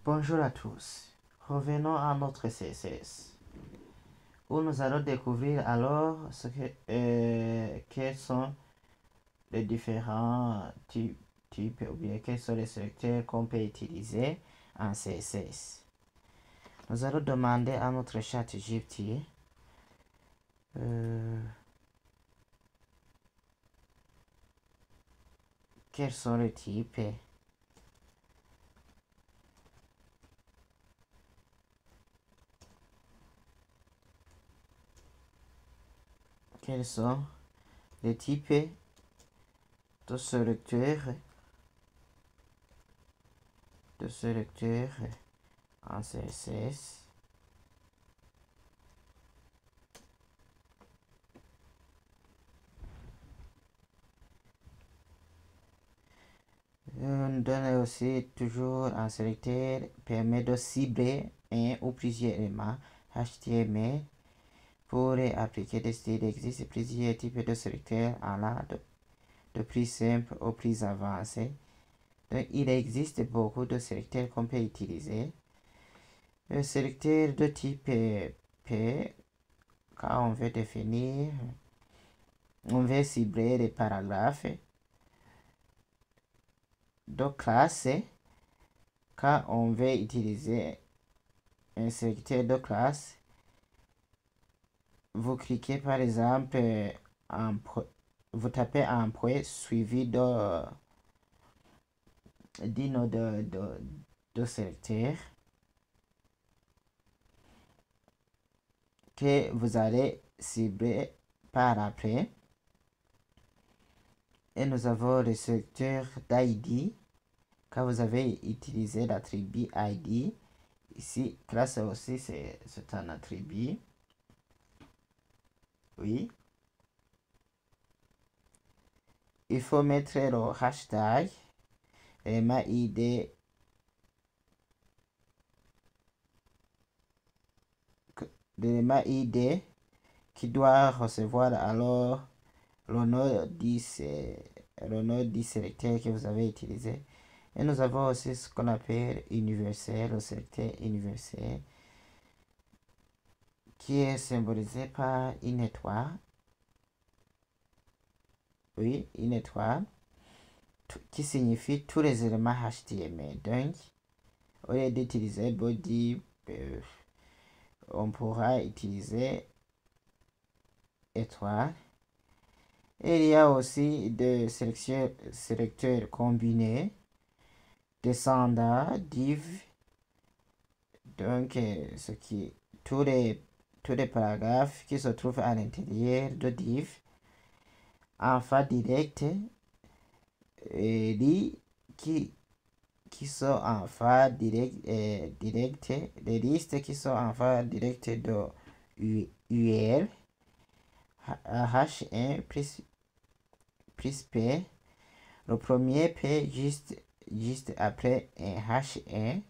Bonjour à tous. Revenons à notre CSS, où nous allons découvrir alors quels sont les différents types ou bien quels sont les sélecteurs qu'on peut utiliser en CSS. Nous allons demander à notre chat GPT quels sont les types quels sont les types de sélecteurs en CSS. On donne aussi toujours un sélecteur permet de cibler un ou plusieurs éléments HTML pour appliquer des styles. Il existe plusieurs types de sélecteurs allant de plus simple au plus avancé. Donc, il existe beaucoup de sélecteurs qu'on peut utiliser. Le sélecteur de type P, quand on veut définir, on veut cibler les paragraphes. De classe, quand on veut utiliser un sélecteur de classe, vous cliquez par exemple vous tapez un point suivi d'un nom de sélecteur que vous allez cibler par après. Et nous avons le sélecteur d'ID. Quand vous avez utilisé l'attribut ID, ici, classe aussi, c'est un attribut. Oui. Il faut mettre le hashtag, l'élément ID, qui doit recevoir alors le nom du sélecteur que vous avez utilisé. Et nous avons aussi ce qu'on appelle universel, le sélecteur universel, qui est symbolisé par une étoile. Oui, une étoile, qui signifie tous les éléments HTML. Donc, au lieu d'utiliser body, on pourra utiliser étoile. Et il y a aussi des sélecteurs combinés, descendants, div. Donc, tous les paragraphes qui se trouvent à l'intérieur de div, alpha direct, et lit qui sont en phase directe, les listes qui sont en phase directe de URL, H1 plus P, le premier P juste après un H1,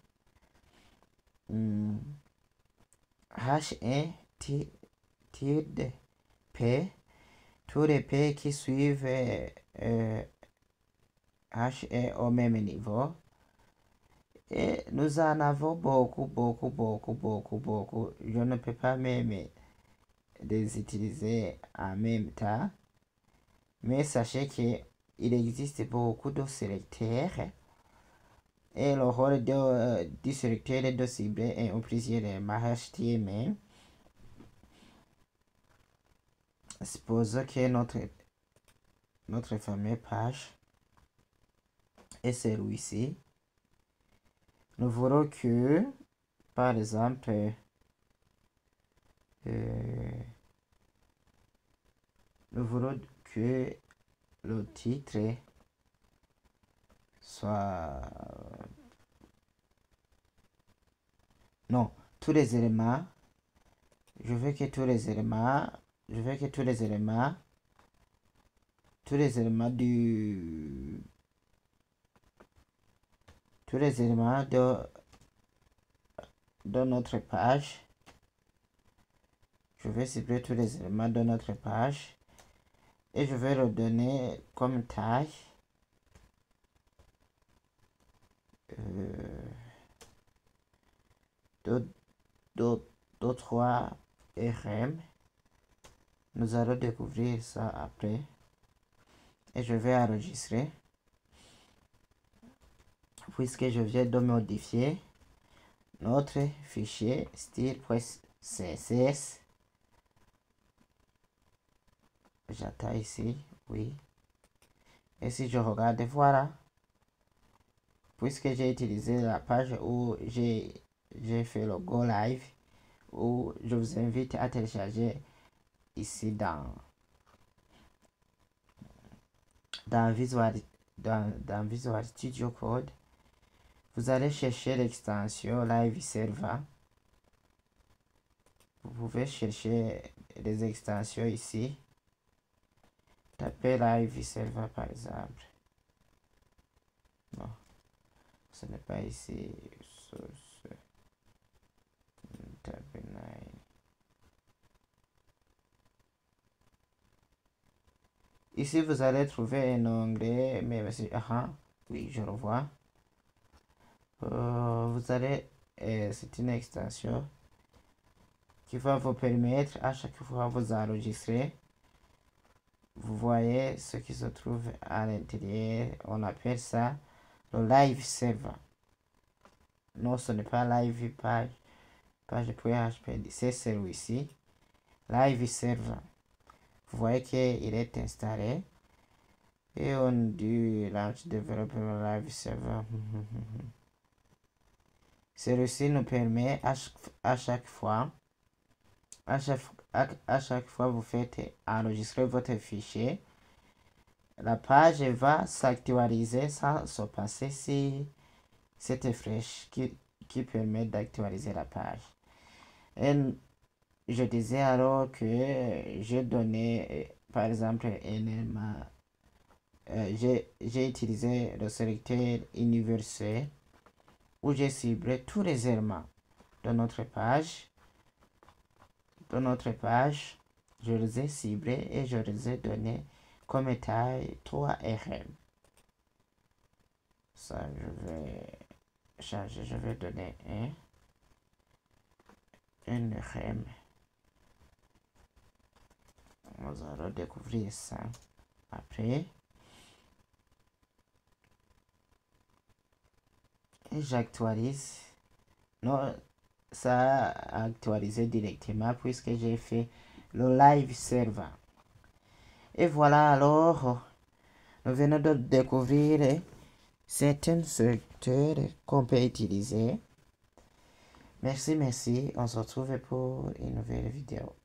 H1 tilde P, tous les P qui suivent H1 au même niveau. Et nous en avons beaucoup. Je ne peux pas même les utiliser en même temps. Mais sachez qu'il existe beaucoup de sélecteurs. Et le rôle du sélecteur est de cibler un ou plusieurs éléments HTML. Supposons que notre fameuse page est celui-ci. Nous verrons que, par exemple, nous verrons que le titre soit... Non, tous les éléments. Je veux que tous les éléments de notre page. Je vais cibler tous les éléments de notre page et je vais le donner comme taille 3 RM. Nous allons découvrir ça après. Et je vais enregistrer. Puisque je viens de modifier notre fichier style.css. J'attends ici, oui. Et si je regarde, voilà. Puisque j'ai utilisé la page où j'ai fait le Go Live, où je vous invite à télécharger ici dans Visual Studio Code. Vous allez chercher l'extension Live Server. Vous pouvez chercher les extensions ici. Tapez Live Server par exemple. Non, ce n'est pas ici. Tapez 9. Ici, vous allez trouver un onglet, mais oui, je le vois. Vous allez, c'est une extension qui va vous permettre à chaque fois vous enregistrer. Vous voyez ce qui se trouve à l'intérieur. On appelle ça le live server. Non, ce n'est pas live page.php, c'est celui-ci. Live server. Vous voyez qu'il est installé. Et on dit launch development live server. Celui-ci nous permet à chaque fois vous faites enregistrer votre fichier, la page va s'actualiser sans se passer si cette flèche qui permet d'actualiser la page. Et je disais alors que j'ai donné par exemple un élément, j'ai utilisé le sélecteur universel où j'ai ciblé tous les éléments de notre page. Je les ai ciblés et je les ai donnés comme taille 3 RM. Ça, je vais changer, je vais donner un RM. Nous allons découvrir ça après. Et j'actualise. Non, ça a actualisé directement puisque j'ai fait le live server. Et voilà, alors nous venons de découvrir certains secteurs qu'on peut utiliser. Merci, on se retrouve pour une nouvelle vidéo.